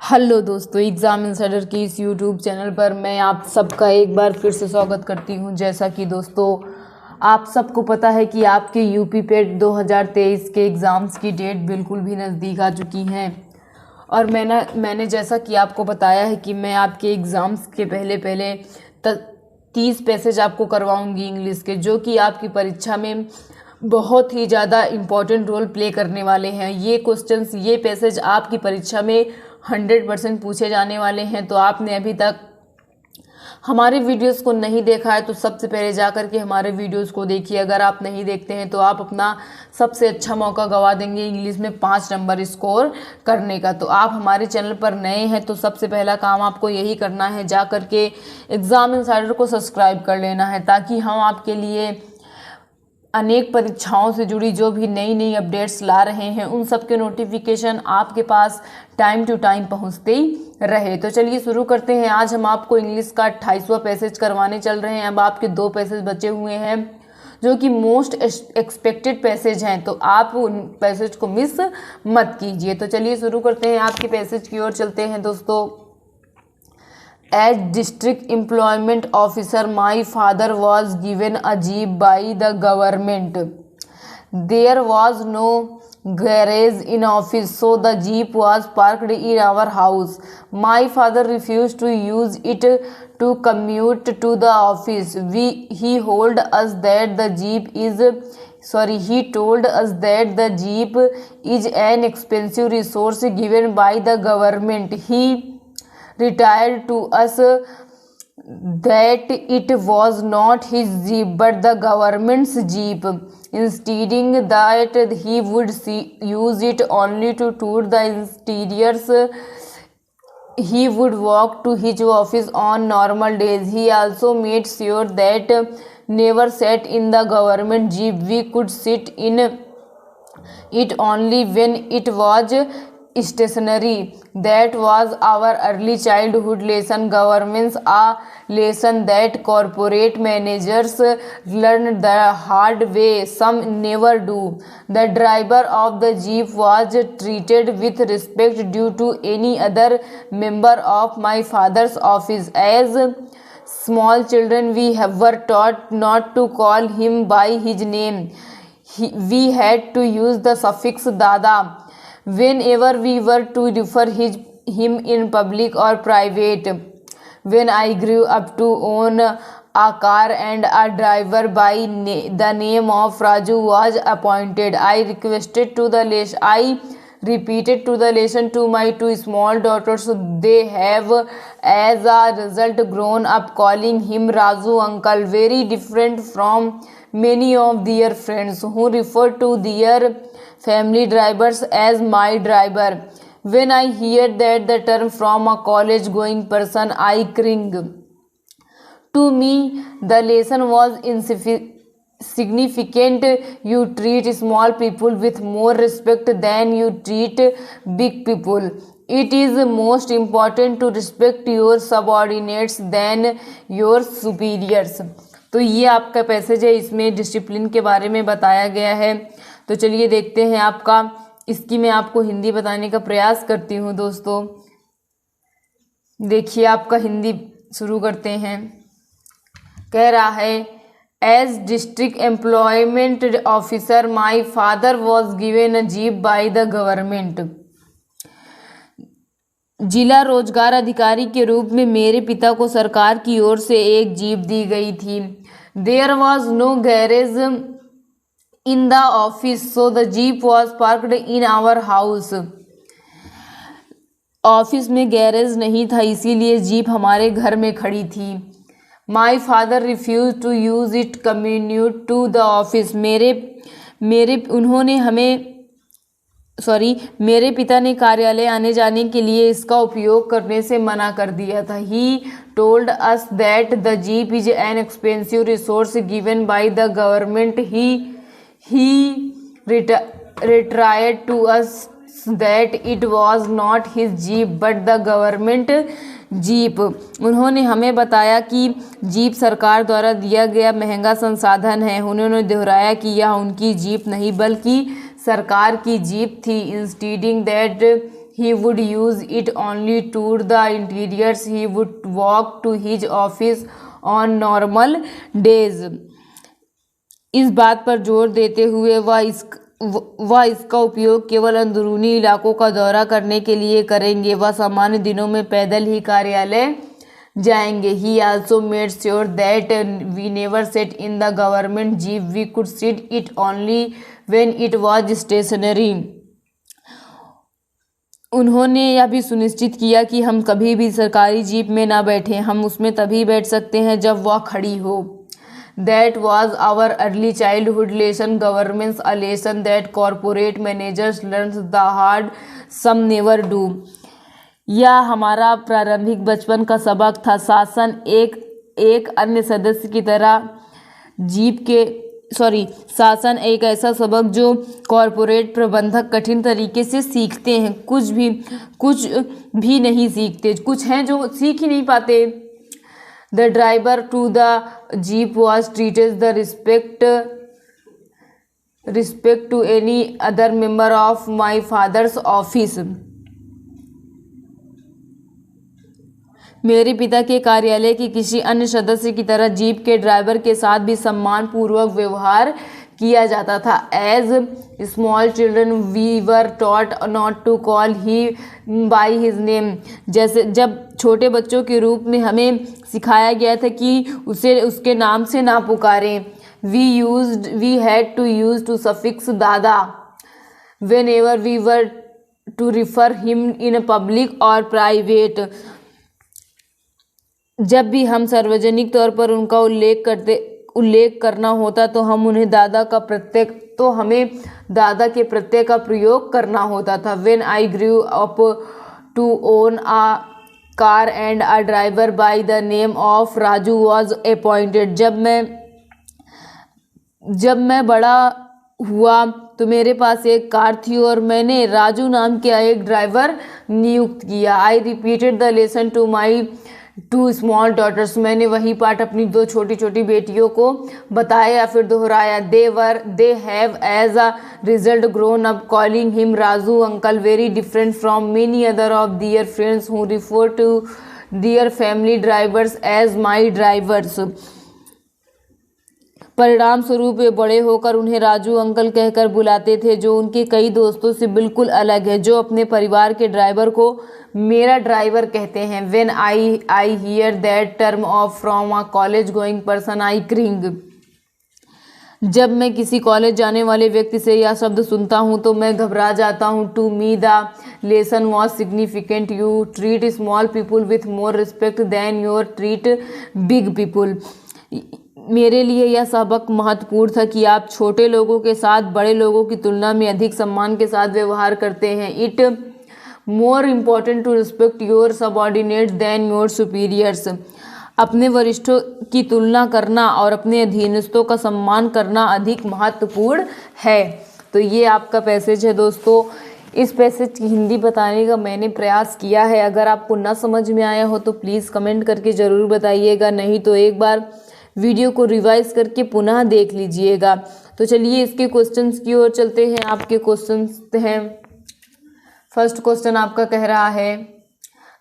Hello दोस्तों, exam insider की इस यूट्यूब चैनल पर मैं आप सबका एक बार फिर से स्वागत करती हूं। जैसा कि दोस्तों आप सबको पता है कि आपके यूपी पेट 2023 के एग्ज़ाम्स की डेट बिल्कुल भी नज़दीक आ चुकी हैं और मैंने जैसा कि आपको बताया है कि मैं आपके एग्ज़ाम्स के पहले 30 पैसेज आपको करवाऊंगी इंग्लिश के, जो कि आपकी परीक्षा में बहुत ही ज़्यादा इम्पॉर्टेंट रोल प्ले करने वाले हैं। ये क्वेश्चंस, ये पैसेज आपकी परीक्षा में 100% पूछे जाने वाले हैं। तो आपने अभी तक हमारे वीडियोस को नहीं देखा है तो सबसे पहले जा कर के हमारे वीडियोस को देखिए। अगर आप नहीं देखते हैं तो आप अपना सबसे अच्छा मौका गंवा देंगे इंग्लिश में 5 नंबर स्कोर करने का। तो आप हमारे चैनल पर नए हैं तो सबसे पहला काम आपको यही करना है, जा कर के एग्ज़ाम इंसाइडर को सब्सक्राइब कर लेना है, ताकि हम आपके लिए अनेक परीक्षाओं से जुड़ी जो भी नई नई अपडेट्स ला रहे हैं उन सब के नोटिफिकेशन आपके पास टाइम टू टाइम पहुंचते ही रहे। तो चलिए शुरू करते हैं। आज हम आपको इंग्लिश का 28वां पैसेज करवाने चल रहे हैं। अब आपके 2 पैसेज बचे हुए हैं जो कि मोस्ट एक्सपेक्टेड पैसेज हैं, तो आप उन पैसेज को मिस मत कीजिए। तो चलिए शुरू करते हैं, आपके पैसेज की ओर चलते हैं दोस्तों। As district employment officer, my father was given a jeep by the government. There was no garage in office, so the jeep was parked in our house. My father refused to use it to commute to the office. He told us that the jeep is an expensive resource given by the government. He retired to us that it was not his jeep but the government's jeep, insisting that he would use it only to tour the interiors. He would walk to his office on normal days. He also made sure that never sat in the government jeep. We could sit in it only when it was stationary. That was our early childhood lesson. Governments a lesson that corporate managers learn the hard way. Some never do. The driver of the jeep was treated with respect due to any other member of my father's office. As small children we were taught not to call him by his name. We had to use the suffix dada whenever we were to refer him in public or private. When I grew up to own a car and a driver by the name of Raju was appointed, I repeated to the lesson to my 2 small daughters. They have as a result grown up calling him Raju uncle, very different from many of their friends who refer to their family drivers as my driver. When I hear that the term from a college going person, I cringe. To me, the lesson was insignificant. You treat small people with more respect than you treat big people. It is most important to respect your subordinates than your superiors. तो ये आपका passage है, इसमें discipline के बारे में बताया गया है। तो चलिए देखते हैं आपका, इसकी मैं आपको हिंदी बताने का प्रयास करती हूँ दोस्तों। देखिए आपका हिंदी शुरू करते हैं। कह रहा है, as district employment officer my father was given a jeep by the government. जिला रोजगार अधिकारी के रूप में मेरे पिता को सरकार की ओर से एक जीप दी गई थी। There was no garage in the office, so the jeep was parked in our house. Office में गैरेज नहीं था, इसीलिए जीप हमारे घर में खड़ी थी। My father refuse to use it commute to the office. मेरे पिता ने कार्यालय आने जाने के लिए इसका उपयोग करने से मना कर दिया था। He told us that the jeep is an expensive resource given by the government. He reiterated to us that it was not his jeep but the government jeep. उन्होंने हमें बताया कि जीप सरकार द्वारा दिया गया महंगा संसाधन है। उन्होंने दोहराया कि यह उनकी जीप नहीं बल्कि सरकार की जीप थी। इंस्टीडिंग that he would use it only to tour the interiors. He would walk to his office on normal days. इस बात पर जोर देते हुए वह इसका उपयोग केवल अंदरूनी इलाकों का दौरा करने के लिए करेंगे। वह सामान्य दिनों में पैदल ही कार्यालय जाएंगे। He also made sure that we never sat in the government jeep. We could sit it only when it was stationary. उन्होंने यह भी सुनिश्चित किया कि हम कभी भी सरकारी जीप में ना बैठें। हम उसमें तभी बैठ सकते हैं जब वह खड़ी हो। That was our early childhood lesson, government's a lesson that corporate managers learns the hard, some never do. यह हमारा प्रारंभिक बचपन का सबक था। शासन एक अन्य सदस्य की तरह शासन एक ऐसा सबक जो कॉरपोरेट प्रबंधक कठिन तरीके से सीखते हैं। कुछ भी नहीं सीखते, कुछ हैं जो सीख ही नहीं पाते। The driver to the jeep was treated the respect to any other member of my father's office. मेरे पिता के कार्यालय के किसी अन्य सदस्य की तरह जीप के ड्राइवर के साथ भी सम्मान पूर्वक व्यवहार किया जाता था। As small children we were taught not to call him by his name. जैसे जब छोटे बच्चों के रूप में हमें सिखाया गया था कि उसे उसके नाम से ना पुकारें। We had to use to suffix दादा whenever we were to refer him in a public or private. जब भी हम सार्वजनिक तौर पर उनका उल्लेख करना होता तो हमें दादा के प्रत्यय का प्रयोग करना होता था। When I grew up to own a car and a driver by the name of Raju was appointed. जब मैं बड़ा हुआ तो मेरे पास एक कार थी और मैंने राजू नाम के एक ड्राइवर नियुक्त किया। I repeated the lesson to my 2 small daughters. मैंने वही पाठ अपनी 2 छोटी छोटी बेटियों को बताया या फिर दोहराया। They have as a result grown up calling him Raju uncle, very different from many other of their friends who refer to their family drivers as my drivers. परिणाम स्वरूप वे बड़े होकर उन्हें राजू अंकल कहकर बुलाते थे, जो उनके कई दोस्तों से बिल्कुल अलग है, जो अपने परिवार के ड्राइवर को मेरा ड्राइवर कहते हैं। When I hear that term from a college going person I cringe. जब मैं किसी कॉलेज जाने वाले व्यक्ति से यह शब्द सुनता हूँ तो मैं घबरा जाता हूँ। To me the lesson was significant. You treat small people with more respect than you treat big people. मेरे लिए यह सबक महत्वपूर्ण था कि आप छोटे लोगों के साथ बड़े लोगों की तुलना में अधिक सम्मान के साथ व्यवहार करते हैं। It more important to respect your subordinates than your superiors. अपने वरिष्ठों की तुलना करना और अपने अधीनस्थों का सम्मान करना अधिक महत्वपूर्ण है। तो ये आपका पैसेज है दोस्तों। इस पैसेज की हिंदी बताने का मैंने प्रयास किया है। अगर आपको ना समझ में आया हो तो प्लीज़ कमेंट करके ज़रूर बताइएगा, नहीं तो एक बार वीडियो को रिवाइज करके पुनः देख लीजिएगा। तो चलिए इसके क्वेश्चंस की ओर चलते हैं। आपके क्वेश्चंस हैं, फर्स्ट क्वेश्चन आपका कह रहा है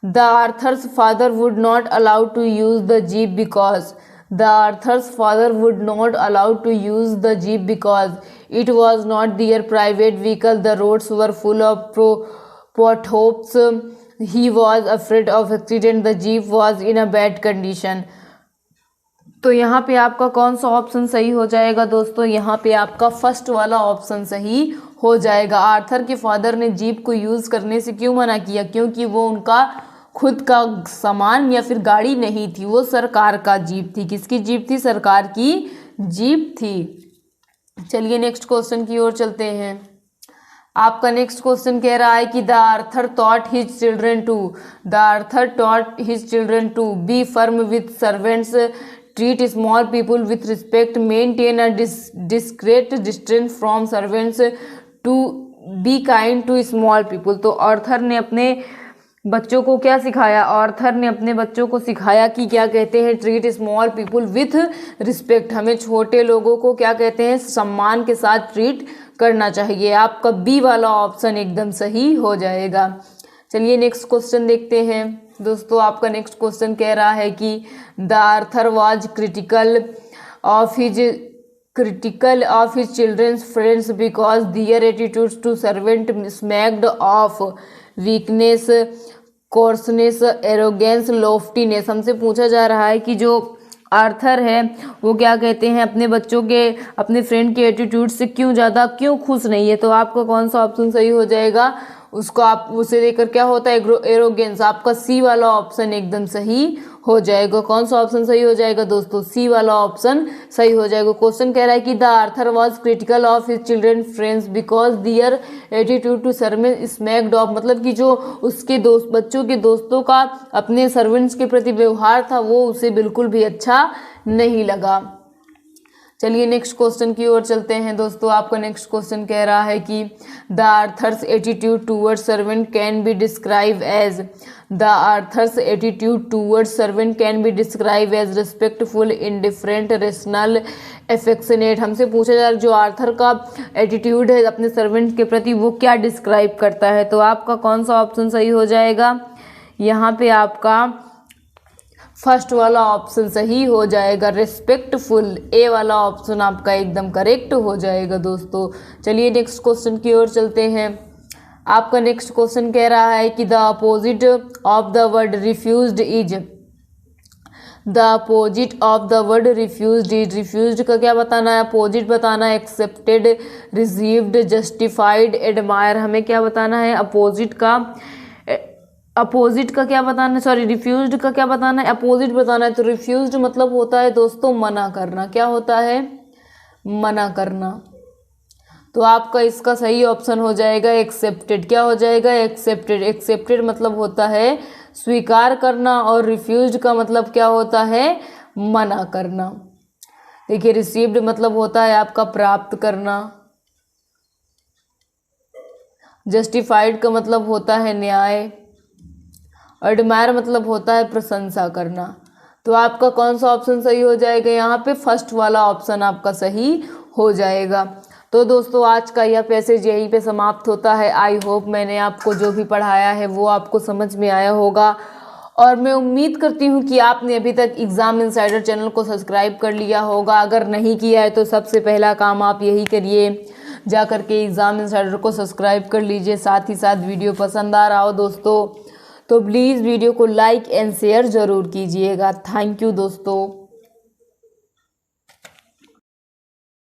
the author's father would not allow to use the jeep because. The author's father would not allow to use the jeep because it was not their private vehicle. The roads were full of potholes. He was afraid of accident. The jeep was in a bad condition. तो यहाँ पे आपका कौन सा option सही हो जाएगा दोस्तों? यहाँ पे आपका फर्स्ट वाला ऑप्शन सही हो जाएगा। आर्थर के फादर ने जीप को यूज़ करने से क्यों मना किया? क्योंकि वो उनका खुद का सामान या फिर गाड़ी नहीं थी, वो सरकार का जीप थी। किसकी जीप थी? सरकार की जीप थी। चलिए नेक्स्ट क्वेश्चन की ओर चलते हैं। आपका नेक्स्ट क्वेश्चन कह रहा है कि the author taught his children to be firm with servants, treat small people with respect, maintain a discreet distance from servants, to be kind to small people. तो Arthur ने अपने बच्चों को क्या सिखाया? आर्थर ने अपने बच्चों को सिखाया कि क्या कहते हैं? Treat small people with respect. हमें छोटे लोगों को क्या कहते हैं? सम्मान के साथ ट्रीट करना चाहिए। आपका बी वाला ऑप्शन एकदम सही हो जाएगा। चलिए नेक्स्ट क्वेश्चन देखते हैं दोस्तों। आपका नेक्स्ट क्वेश्चन कह रहा है कि the author was critical of his children's friends because their attitudes to servant smacked of weakness, coarseness, arrogance, loftiness. हमसे पूछा जा रहा है कि जो आर्थर है वो क्या कहते हैं, अपने बच्चों के, अपने फ्रेंड के एटीट्यूड से क्यों खुश नहीं है। तो आपका कौन सा ऑप्शन सही हो जाएगा, उसको आप उसे लेकर क्या होता है, एरोगेंस। आपका सी वाला ऑप्शन एकदम सही हो जाएगा। कौन सा ऑप्शन सही हो जाएगा दोस्तों, सी वाला ऑप्शन सही हो जाएगा। क्वेश्चन कह रहा है कि the author was critical of his children friends because their attitude to servant smacked of, मतलब कि जो उसके दोस्त, बच्चों के दोस्तों का अपने सर्वेंट्स के प्रति व्यवहार था वो उसे बिल्कुल भी अच्छा नहीं लगा। चलिए नेक्स्ट क्वेश्चन की ओर चलते हैं दोस्तों। आपका नेक्स्ट क्वेश्चन कह रहा है कि the author's attitude towards servant can be describe as, the author's attitude towards servant can be describe as respectful, indifferent, rational, affectionate. हमसे पूछा जा रहा है जो आर्थर का एटीट्यूड है अपने सर्वेंट के प्रति वो क्या डिस्क्राइब करता है। तो आपका कौन सा ऑप्शन सही हो जाएगा, यहाँ पे आपका फर्स्ट वाला ऑप्शन सही हो जाएगा, रिस्पेक्टफुल। ए वाला ऑप्शन आपका एकदम करेक्ट हो जाएगा दोस्तों। चलिए नेक्स्ट क्वेश्चन की ओर चलते हैं। आपका नेक्स्ट क्वेश्चन कह रहा है कि the opposite of the word refused is, the opposite of the word refused is. Refused का क्या बताना है, अपोजिट बताना है, एक्सेप्टेड, रिसीव्ड, जस्टिफाइड, एडमायर। हमें क्या बताना है, अपोजिट का क्या बताना है, सॉरी रिफ्यूज्ड का क्या बताना है, अपोजिट बताना है। तो रिफ्यूज्ड मतलब होता है दोस्तों मना करना। क्या होता है, मना करना। तो आपका इसका सही ऑप्शन हो जाएगा एक्सेप्टेड। क्या हो जाएगा, एक्सेप्टेड। एक्सेप्टेड मतलब होता है स्वीकार करना और रिफ्यूज्ड का मतलब क्या होता है, मना करना। देखिए रिसीव्ड मतलब होता है आपका प्राप्त करना, जस्टिफाइड का मतलब होता है न्याय, एडमायर मतलब होता है प्रशंसा करना। तो आपका कौन सा ऑप्शन सही हो जाएगा, यहाँ पे फर्स्ट वाला ऑप्शन आपका सही हो जाएगा। तो दोस्तों आज का यह पैसेज यहीं पे समाप्त होता है। आई होप मैंने आपको जो भी पढ़ाया है वो आपको समझ में आया होगा और मैं उम्मीद करती हूँ कि आपने अभी तक एग्ज़ाम इनसाइडर चैनल को सब्सक्राइब कर लिया होगा। अगर नहीं किया है तो सबसे पहला काम आप यही करिए, जा कर के एग्ज़ाम इनसाइडर को सब्सक्राइब कर लीजिए। साथ ही साथ वीडियो पसंद आ रहा हो दोस्तों तो प्लीज़ वीडियो को लाइक एंड शेयर ज़रूर कीजिएगा। थैंक यू दोस्तों।